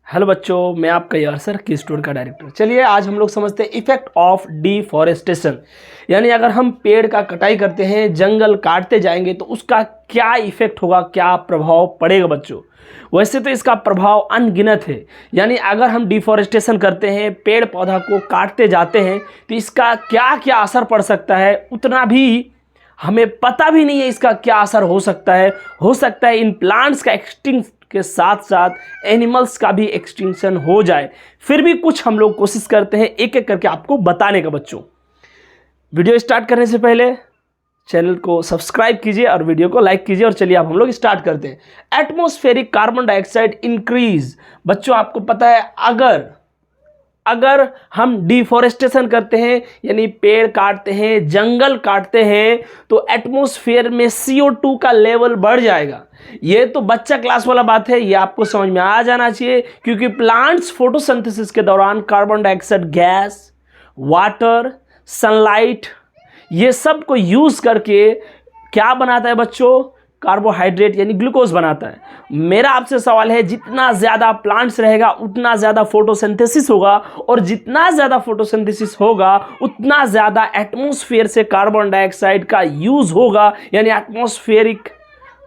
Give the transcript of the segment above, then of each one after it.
Hello बच्चों, मैं आपका यार सर की स्टोर का डायरेक्टर। चलिए आज हम लोग समझते हैं इफेक्ट ऑफ डिफॉरेस्टेशन, यानी अगर हम पेड़ का कटाई करते हैं, जंगल काटते जाएंगे तो उसका क्या इफेक्ट होगा, क्या प्रभाव पड़ेगा बच्चों। वैसे तो इसका प्रभाव अनगिनत है, यानी अगर हम डिफॉरेस्टेशन करते हैं, पेड़ पौधा को काटते जाते हैं तो इसका क्या क्या असर पड़ सकता है उतना भी हमें पता भी नहीं है। इसका क्या असर हो सकता है इन प्लांट्स का एक्सटिंक्ट के साथ साथ एनिमल्स का भी एक्सटिंक्शन हो जाए। फिर भी कुछ हम लोग कोशिश करते हैं एक एक करके आपको बताने का। बच्चों वीडियो स्टार्ट करने से पहले चैनल को सब्सक्राइब कीजिए और वीडियो को लाइक कीजिए। और चलिए अब हम लोग स्टार्ट करते हैं। Atmospheric carbon dioxide increase. बच्चों आपको पता है अगर हम डिफॉरेस्टेशन करते हैं, यानी पेड़ काटते हैं, जंगल काटते हैं, तो एटमॉस्फेयर में CO2 का लेवल बढ़ जाएगा। ये तो बच्चा क्लास वाला बात है, ये आपको समझ में आ जाना चाहिए, क्योंकि प्लांट्स फोटोसिंथेसिस के दौरान carbon dioxide gas, water, sunlight, ये सब को यूज करके क्या बनाता है बच्चों, कार्बोहाइड्रेट यानी ग्लूकोज बनाता है। मेरा आपसे सवाल है, जितना ज़्यादा प्लांट्स रहेगा उतना ज़्यादा फोटोसिंथेसिस होगा, और जितना ज़्यादा फोटोसिंथेसिस होगा उतना ज़्यादा एटमॉस्फेयर से कार्बन डाइऑक्साइड का यूज़ होगा, यानी एटमॉस्फेरिक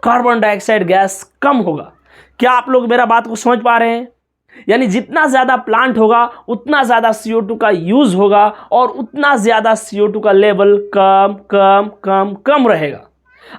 कार्बन डाइऑक्साइड गैस कम होगा। क्या आप लोग मेरा बात को समझ पा रहे हैं? यानी जितना ज़्यादा प्लांट होगा उतना ज़्यादा CO2 का यूज़ होगा, और उतना ज़्यादा CO2 का लेवल कम कम कम कम रहेगा।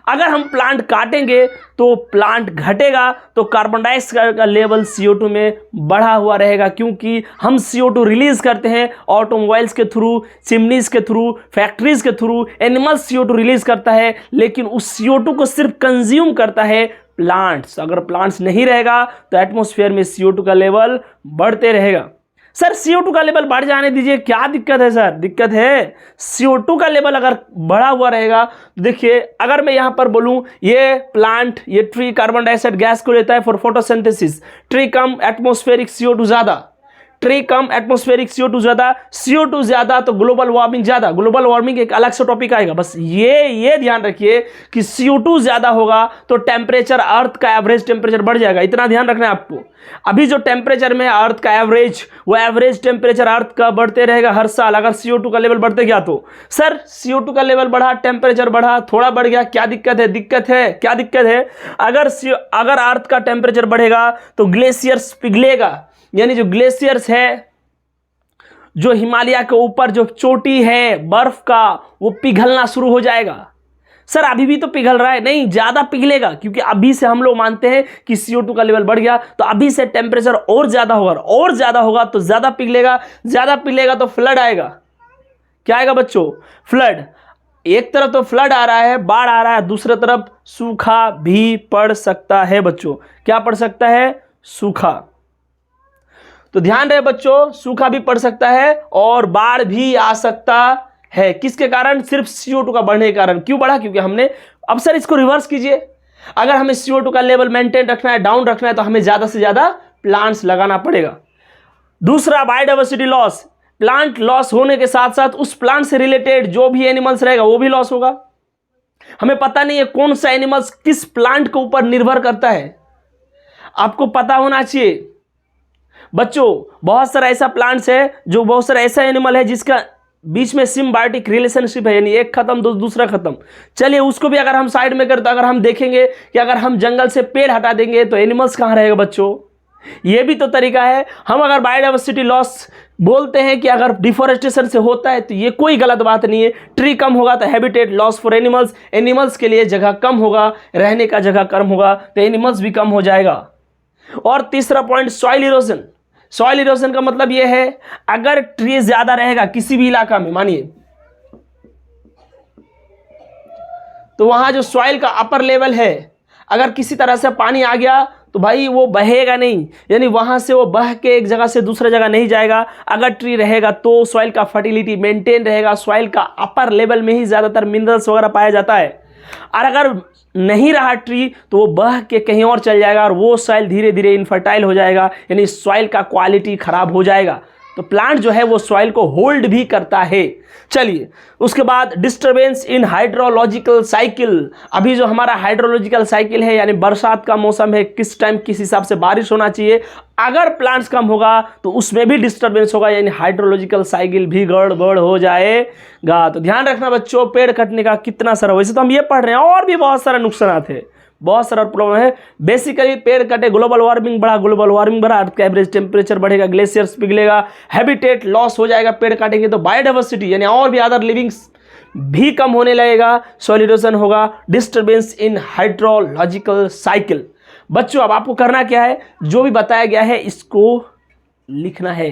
अगर हम प्लांट काटेंगे तो प्लांट घटेगा, तो कार्बन डाइऑक्साइड का लेवल CO2 में बढ़ा हुआ रहेगा, क्योंकि हम CO2 रिलीज करते हैं ऑटोमोबाइल्स के थ्रू, चिमनीज के थ्रू, फैक्ट्रीज के थ्रू। एनिमल्स CO2 रिलीज करता है, लेकिन उस CO2 को सिर्फ कंज्यूम करता है प्लांट्स। अगर प्लांट्स नहीं रहेगा तो एटमॉस्फेयर में CO2 का लेवल बढ़ते रहेगा। सर CO2 का लेवल बढ़ जाने दीजिए, क्या दिक्कत है सर? दिक्कत है। CO2 का लेवल अगर बढ़ा हुआ रहेगा तो देखिए, अगर मैं यहां पर बोलूं ये प्लांट, ये ट्री कार्बन डाइऑक्साइड गैस को लेता है for photosynthesis, tree come atmospheric CO2 ज्यादा, ट्री कम एटमॉस्फेरिक CO2 ज्यादा, CO2 ज्यादा तो ग्लोबल वार्मिंग ज्यादा। ग्लोबल वार्मिंग एक अलग से टॉपिक आएगा, बस ये ध्यान रखिए कि CO2 ज्यादा होगा तो टेम्परेचर, अर्थ का एवरेज टेम्परेचर बढ़ जाएगा। इतना ध्यान रखना है आपको। अभी जो टेम्परेचर में अर्थ का एवरेज, वो एवरेज टेम्परेचर अर्थ का बढ़ते रहेगा हर साल। अगर CO2 का लेवल बढ़ते गया तो सर CO2 का लेवल बढ़ा, टेम्परेचर बढ़ा, थोड़ा बढ़ गया, क्या दिक्कत है? दिक्कत है। क्या दिक्कत है? अगर अर्थ का टेम्परेचर बढ़ेगा तो ग्लेशियर्स पिघलेगा, यानी जो ग्लेशियर्स है, जो हिमालय के ऊपर जो चोटी है बर्फ का, वो पिघलना शुरू हो जाएगा। सर अभी भी तो पिघल रहा है। नहीं, ज्यादा पिघलेगा, क्योंकि अभी से हम लोग मानते हैं कि CO2 का लेवल बढ़ गया, तो अभी से टेम्परेचर और ज्यादा होगा, और ज्यादा होगा तो ज्यादा पिघलेगा, ज्यादा पिघलेगा तो फ्लड आएगा। क्या आएगा बच्चों? फ्लड। एक तरफ तो फ्लड आ रहा है, बाढ़ आ रहा है, दूसरी तरफ सूखा भी पड़ सकता है बच्चों। क्या पड़ सकता है? सूखा। तो ध्यान रहे बच्चों, सूखा भी पड़ सकता है और बाढ़ भी आ सकता है। किसके कारण? सिर्फ CO2 का बढ़ने के कारण। क्यों बढ़ा? क्योंकि हमने, अब सर इसको रिवर्स कीजिए, अगर हमें CO2 का लेवल मेंटेन रखना है, डाउन रखना है, तो हमें ज्यादा से ज्यादा प्लांट्स लगाना पड़ेगा। दूसरा, बायोडाइवर्सिटी लॉस। प्लांट लॉस होने के साथ साथ उस प्लांट से रिलेटेड जो भी एनिमल्स रहेगा वो भी लॉस होगा। हमें पता नहीं है कौन सा एनिमल्स किस प्लांट के ऊपर निर्भर करता है, आपको पता होना चाहिए बच्चों। बहुत सारा ऐसा प्लांट्स है, जो बहुत सारा ऐसा एनिमल है जिसका बीच में सिम्बायोटिक रिलेशनशिप है, यानी एक खत्म तो दूसरा खत्म। चलिए उसको भी अगर हम साइड में करते, अगर हम देखेंगे कि अगर हम जंगल से पेड़ हटा देंगे तो एनिमल्स कहाँ रहेगा बच्चों? ये भी तो तरीका है। हम अगर बायोडाइवर्सिटी लॉस बोलते हैं कि अगर डिफॉरेस्टेशन से होता है तो ये कोई गलत बात नहीं है। ट्री कम होगा तो habitat loss for animals, animals के लिए जगह कम होगा, रहने का जगह कम होगा तो एनिमल्स भी कम हो जाएगा। और तीसरा point, soil erosion. Soil erosion का मतलब यह है, अगर ट्री ज्यादा रहेगा किसी भी इलाका में, मानिए, तो वहां जो सॉइल का अपर लेवल है, अगर किसी तरह से पानी आ गया तो भाई वो बहेगा नहीं, यानी वहां से वो बह के एक जगह से दूसरा जगह नहीं जाएगा। अगर ट्री रहेगा तो सॉइल का फर्टिलिटी मेंटेन रहेगा, सॉइल का अपर लेवल में ही ज्यादातर मिनरल्स वगैरह पाया जाता है। और अगर नहीं रहा ट्री तो वो बह के कहीं और चल जाएगा, और वो सॉइल धीरे धीरे इनफर्टाइल हो जाएगा, यानी सॉइल का क्वालिटी खराब हो जाएगा। तो प्लांट जो है वो सॉइल को होल्ड भी करता है। चलिए उसके बाद डिस्टरबेंस इन हाइड्रोलॉजिकल साइकिल। अभी जो हमारा हाइड्रोलॉजिकल साइकिल है यानी बरसात का मौसम है, किस टाइम किस हिसाब से बारिश होना चाहिए, अगर प्लांट्स कम होगा तो उसमें भी डिस्टरबेंस होगा, यानी हाइड्रोलॉजिकल साइकिल भी गड़बड़ हो जाएगा। तो ध्यान रखना बच्चों, पेड़ कटने का कितना सारा, वैसे तो हम ये पढ़ रहे हैं और भी बहुत सारे नुकसान है, बहुत सारा प्रॉब्लम है। बेसिकली पेड़ कटे, ग्लोबल वार्मिंग बढ़ा, ग्लोबल वार्मिंग बढ़ा, अर्थ का एवरेज टेम्परेचर बढ़ेगा, ग्लेशियर्स पिघलेगा, हैबिटेट लॉस हो जाएगा, पेड़ काटेंगे तो बायोडाइवर्सिटी यानी और भी अदर लिविंग्स भी कम होने लगेगा, सॉइल इरोजन होगा, डिस्टर्बेंस इन हाइड्रोलॉजिकल साइकिल। बच्चों अब आपको करना क्या है, जो भी बताया गया है इसको लिखना है।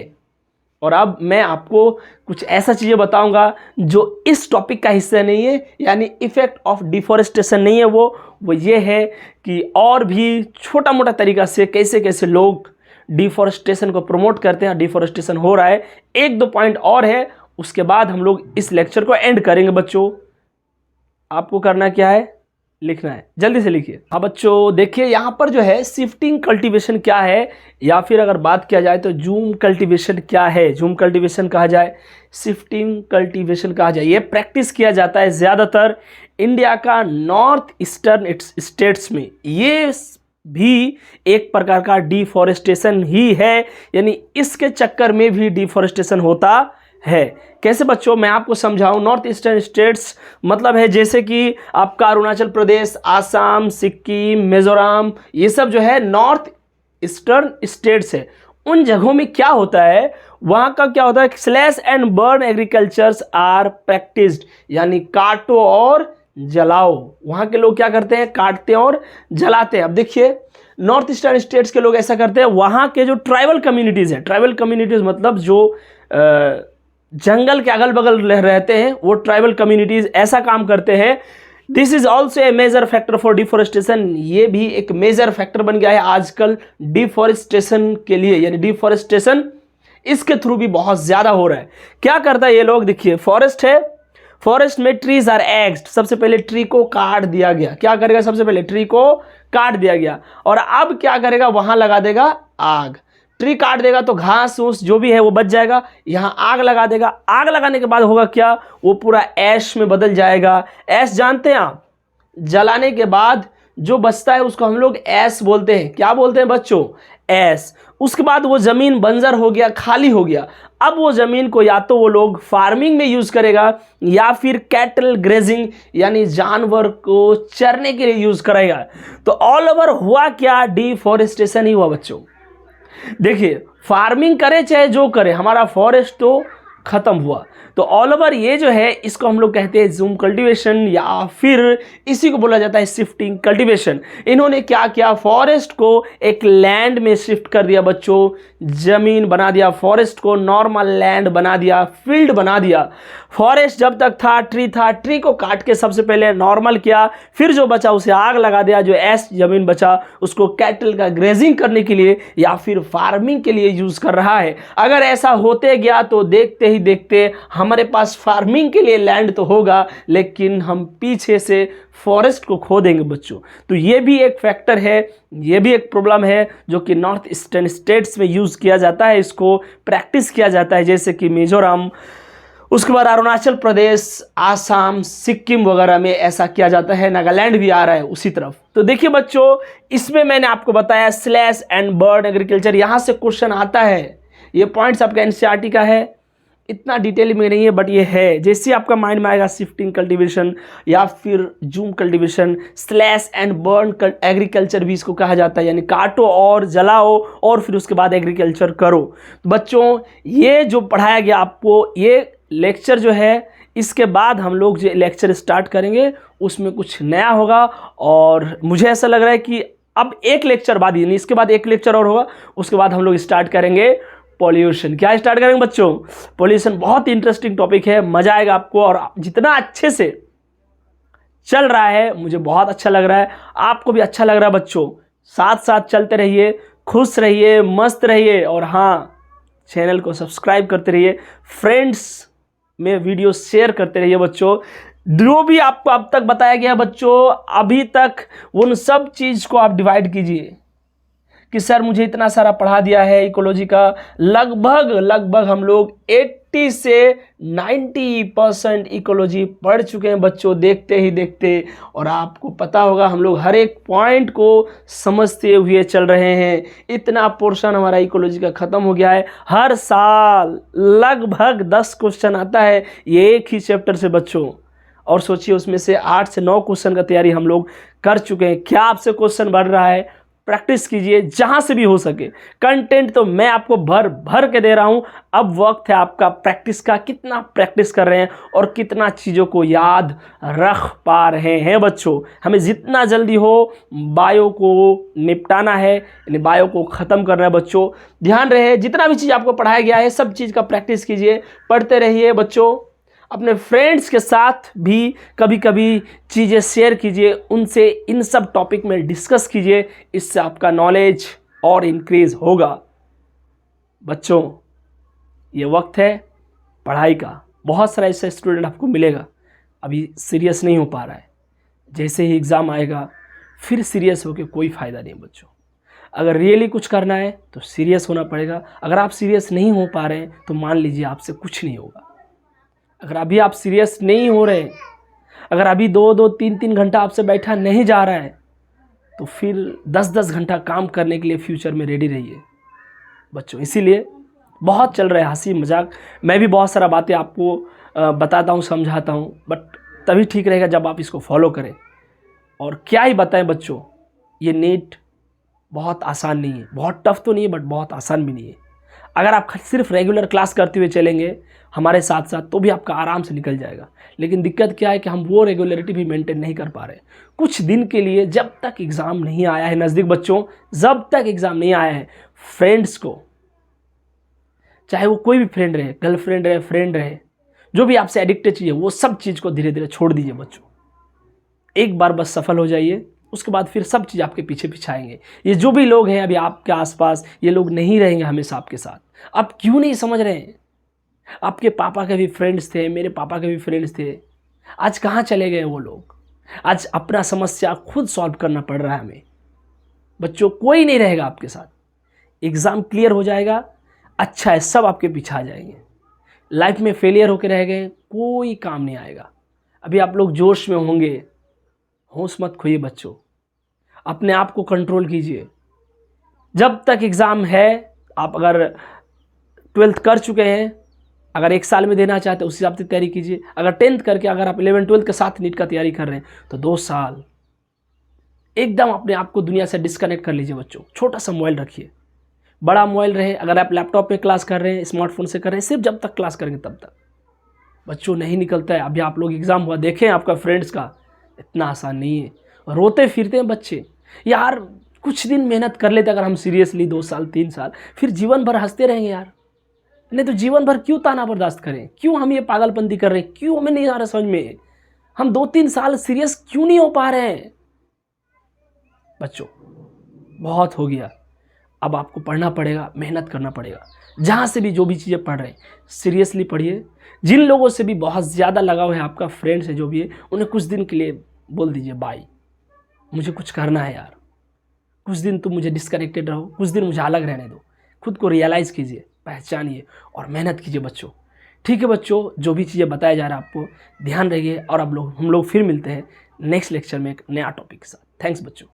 और अब मैं आपको कुछ ऐसा चीज़ें बताऊंगा जो इस टॉपिक का हिस्सा नहीं है, यानी इफेक्ट ऑफ डिफॉरेस्टेशन नहीं है, वो ये है कि और भी छोटा मोटा तरीका से कैसे कैसे लोग डिफॉरेस्टेशन को प्रमोट करते हैं, डिफॉरेस्टेशन हो रहा है। एक दो पॉइंट और है, उसके बाद हम लोग इस लेक्चर को एंड करेंगे। बच्चों आपको करना क्या है, लिखना है, जल्दी से लिखिए। हाँ बच्चों देखिए यहाँ पर जो है शिफ्टिंग कल्टीवेशन क्या है, या फिर अगर बात किया जाए तो जूम कल्टीवेशन क्या है, जूम कल्टीवेशन कहा जाए, शिफ्टिंग कल्टीवेशन कहा जाए। ये प्रैक्टिस किया जाता है ज़्यादातर इंडिया का नॉर्थ ईस्टर्न स्टेट्स में। ये भी एक प्रकार का डिफॉरेस्टेशन ही है, यानी इसके चक्कर में भी डिफॉरेस्टेशन होता है। कैसे बच्चों, मैं आपको समझाऊं। नॉर्थ ईस्टर्न स्टेट्स मतलब है जैसे कि आपका अरुणाचल प्रदेश, आसाम, सिक्किम, मिजोरम, ये सब जो है नॉर्थ ईस्टर्न स्टेट्स है। उन जगहों में क्या होता है, वहाँ का क्या होता है, slash and burn agricultures are practised, यानी काटो और जलाओ। वहाँ के लोग क्या करते हैं, काटते हैं और जलाते हैं। अब देखिए नॉर्थ ईस्टर्न स्टेट्स के लोग ऐसा करते हैं, वहाँ के जो ट्राइबल कम्युनिटीज़ हैं, ट्राइबल कम्युनिटीज़ मतलब जो जंगल के अगल बगल रहते हैं, वो ट्राइबल कम्युनिटीज ऐसा काम करते हैं। This is also a major factor for deforestation. ये भी एक मेजर फैक्टर बन गया है आजकल डिफॉरेस्टेशन के लिए, यानी डिफॉरेस्टेशन इसके थ्रू भी बहुत ज्यादा हो रहा है। क्या करता है ये लोग, देखिए फॉरेस्ट है, फॉरेस्ट में ट्रीज आर एक्स्ड, सबसे पहले ट्री को काट दिया गया। क्या करेगा, सबसे पहले ट्री को काट दिया गया, और अब क्या करेगा, वहां लगा देगा आग। ट्री काट देगा तो घास फूस जो भी है वो बच जाएगा, यहाँ आग लगा देगा। आग लगाने के बाद होगा क्या, वो पूरा ऐश में बदल जाएगा। ऐश जानते हैं आप, जलाने के बाद जो बचता है उसको हम लोग ऐश बोलते हैं। क्या बोलते हैं बच्चों, ऐश। उसके बाद वो ज़मीन बंजर हो गया, खाली हो गया। अब वो ज़मीन को या तो वो लोग फार्मिंग में यूज़ करेगा, या फिर कैटल ग्रेजिंग यानी जानवर को चरने के लिए यूज़ करेगा। तो ऑल ओवर हुआ क्या, डिफॉरेस्टेशन ही हुआ बच्चों। देखिए फार्मिंग करे चाहे जो करे, हमारा फॉरेस्ट तो खत्म हुआ। तो ऑल ओवर ये जो है इसको हम लोग कहते हैं जूम कल्टीवेशन, या फिर इसी को बोला जाता है शिफ्टिंग कल्टीवेशन। इन्होंने क्या किया, फॉरेस्ट को एक लैंड में शिफ्ट कर दिया बच्चों, जमीन बना दिया, फॉरेस्ट को नॉर्मल लैंड बना दिया, फील्ड बना दिया। फॉरेस्ट जब तक था, ट्री को काट के सबसे पहले नॉर्मल किया, फिर जो बचा उसे आग लगा दिया, जो ऐश जमीन बचा उसको कैटल का ग्रेजिंग करने के लिए या फिर फार्मिंग के लिए यूज कर रहा है। अगर ऐसा होते गया तो देखते ही देखते हमारे पास फार्मिंग के लिए लैंड तो होगा, लेकिन हम पीछे से फॉरेस्ट को खो देंगे बच्चों। तो ये भी एक फैक्टर है, ये भी एक प्रॉब्लम है जो कि नॉर्थ ईस्टर्न स्टेट्स में यूज़ किया जाता है, इसको प्रैक्टिस किया जाता है, जैसे कि मिजोरम, उसके बाद अरुणाचल प्रदेश, आसाम, सिक्किम वगैरह में ऐसा किया जाता है। नागालैंड भी आ रहा है उसी तरफ। तो देखिए बच्चों, इसमें मैंने आपको बताया स्लैश एंड बर्न एग्रीकल्चर, यहाँ से क्वेश्चन आता है। ये पॉइंट्स आपका एनसीईआरटी का है, इतना डिटेल में नहीं है, बट ये है। जैसे आपका माइंड में आएगा शिफ्टिंग कल्टीवेशन या फिर zoom cultivation, slash and burn agriculture भी इसको कहा जाता है, यानी काटो और जलाओ और फिर उसके बाद एग्रीकल्चर करो। तो बच्चों ये जो पढ़ाया गया आपको, ये लेक्चर जो है, इसके बाद हम लोग जो लेक्चर स्टार्ट करेंगे उसमें कुछ नया होगा। और मुझे ऐसा लग रहा है कि अब एक लेक्चर बाद, यानी इसके बाद एक लेक्चर और होगा, उसके बाद हम लोग स्टार्ट करेंगे पॉल्यूशन। क्या स्टार्ट करेंगे बच्चों, पॉल्यूशन। बहुत इंटरेस्टिंग टॉपिक है, मजा आएगा आपको, और जितना अच्छे से चल रहा है मुझे बहुत अच्छा लग रहा है, आपको भी अच्छा लग रहा है बच्चों। साथ साथ चलते रहिए, खुश रहिए, मस्त रहिए, और हाँ चैनल को सब्सक्राइब करते रहिए, फ्रेंड्स में वीडियो शेयर करते रहिए बच्चों। जो भी आपको अब तक बताया गया बच्चों, अभी तक उन सब चीज़ को आप डिवाइड कीजिए कि सर मुझे इतना सारा पढ़ा दिया है इकोलॉजी का, लगभग हम लोग 80 से 90% इकोलॉजी पढ़ चुके हैं बच्चों, देखते ही देखते। और आपको पता होगा हम लोग हर एक पॉइंट को समझते हुए चल रहे हैं। इतना पोर्शन हमारा इकोलॉजी का ख़त्म हो गया है। हर साल लगभग 10 क्वेश्चन आता है ये एक ही चैप्टर से बच्चों, और सोचिए उसमें से 8 से 9 क्वेश्चन का तैयारी हम लोग कर चुके हैं। क्या आपसे क्वेश्चन बढ़ रहा है? प्रैक्टिस कीजिए जहां से भी हो सके। कंटेंट तो मैं आपको भर के दे रहा हूं, अब वक्त है आपका प्रैक्टिस का। कितना प्रैक्टिस कर रहे हैं और कितना चीज़ों को याद रख पा रहे हैं बच्चों। हमें जितना जल्दी हो बायो को निपटाना है, यानी बायो को ख़त्म करना है बच्चों। ध्यान रहे जितना भी चीज़ आपको पढ़ाया गया है सब चीज़ का प्रैक्टिस कीजिए, पढ़ते रहिए बच्चों। अपने फ्रेंड्स के साथ भी कभी कभी चीज़ें शेयर कीजिए, उनसे इन सब टॉपिक में डिस्कस कीजिए, इससे आपका नॉलेज और इंक्रीज होगा। बच्चों ये वक्त है पढ़ाई का। बहुत सारा ऐसा स्टूडेंट आपको मिलेगा अभी सीरियस नहीं हो पा रहा है, जैसे ही एग्ज़ाम आएगा फिर सीरियस होकर कोई फ़ायदा नहीं बच्चों। अगर रियली कुछ करना है तो सीरियस होना पड़ेगा। अगर आप सीरियस नहीं हो पा रहे हैं तो मान लीजिए आपसे कुछ नहीं होगा। अगर अभी आप सीरियस नहीं हो रहे, अगर अभी 2-2, 3-3 घंटा आपसे बैठा नहीं जा रहा है, तो फिर 10-10 घंटा काम करने के लिए फ्यूचर में रेडी रहिए बच्चों। इसीलिए बहुत चल रहा है हंसी मजाक, मैं भी बहुत सारा बातें आपको बताता हूँ, समझाता हूँ, बट तभी ठीक रहेगा जब आप इसको फॉलो करें। और क्या ही बताएं बच्चों, ये नीट बहुत आसान नहीं है, बहुत टफ तो नहीं है बट बहुत आसान भी नहीं है। अगर आप सिर्फ रेगुलर क्लास करते हुए चलेंगे हमारे साथ साथ तो भी आपका आराम से निकल जाएगा। लेकिन दिक्कत क्या है कि हम वो रेगुलरिटी भी मेंटेन नहीं कर पा रहे। कुछ दिन के लिए जब तक एग्ज़ाम नहीं आया है नज़दीक बच्चों, जब तक एग्ज़ाम नहीं आया है, फ्रेंड्स को, चाहे वो कोई भी फ्रेंड रहे, गर्लफ्रेंड रहे, फ्रेंड रहे, जो भी आपसे एडिक्टेड चीज़ है, वो सब चीज़ को धीरे धीरे छोड़ दीजिए बच्चों। एक बार बस सफल हो जाइए, उसके बाद फिर सब चीज़ आपके पीछे पीछे आएंगे। ये जो भी लोग हैं अभी आपके आसपास, ये लोग नहीं रहेंगे हमेशा आपके साथ। आप क्यों नहीं समझ रहे हैं? आपके पापा के भी फ्रेंड्स थे, मेरे पापा के भी फ्रेंड्स थे, आज कहाँ चले गए वो लोग? आज अपना समस्या खुद सॉल्व करना पड़ रहा है हमें बच्चों। कोई नहीं रहेगा आपके साथ। एग्ज़ाम क्लियर हो जाएगा, अच्छा है, सब आपके पीछे आ जाएंगे। लाइफ में फेलियर होकर रह गए, कोई काम नहीं आएगा। अभी आप लोग जोश में होंगे, होश मत खोइए बच्चों, अपने आप को कंट्रोल कीजिए। जब तक एग्ज़ाम है, आप अगर 12th कर चुके हैं, अगर 1 साल में देना चाहते हैं उस हिसाब से तैयारी कीजिए। अगर 10th करके अगर आप 11-12 के साथ नीट का तैयारी कर रहे हैं तो 2 साल एकदम अपने आप को दुनिया से डिस्कनेक्ट कर लीजिए बच्चों। छोटा सा मोबाइल रखिए, बड़ा मोबाइल रहे, अगर आप लैपटॉप पे क्लास कर रहे हैं, स्मार्टफोन से कर रहे हैं, सिर्फ जब तक क्लास करेंगे तब तक बच्चों। नहीं निकलता है। अभी आप लोग एग्ज़ाम हुआ देखें आपका फ्रेंड्स का, इतना आसान नहीं है। रोते फिरते हैं बच्चे। यार कुछ दिन मेहनत कर लेते अगर हम सीरियसली, 2 साल 3 साल, फिर जीवन भर हंसते रहेंगे यार। नहीं तो जीवन भर क्यों ताना बर्दाश्त करें? क्यों हम ये पागलपंती कर रहे हैं? क्यों हमें नहीं आ रहा समझ में? हम 2-3 साल सीरियस क्यों नहीं हो पा रहे हैं बच्चों? बहुत हो गया। अब आपको पढ़ना पड़ेगा, मेहनत करना पड़ेगा। जहाँ से भी जो भी चीज़ें पढ़ रहे हैं सीरियसली पढ़िए। जिन लोगों से भी बहुत ज़्यादा लगाव है, आपका फ्रेंड्स है जो भी है, उन्हें कुछ दिन के लिए बोल दीजिए बाय, मुझे कुछ करना है यार, कुछ दिन तुम मुझे डिस्कनेक्टेड रहो, कुछ दिन मुझे अलग रहने दो। खुद को रियलाइज़ कीजिए, पहचानिए और मेहनत कीजिए बच्चों। ठीक है बच्चों, जो भी चीज़ें बताया जा रहा है आपको ध्यान रखिए। और अब हम लोग फिर मिलते हैं नेक्स्ट लेक्चर में एक नया टॉपिक के साथ। थैंक्स बच्चों।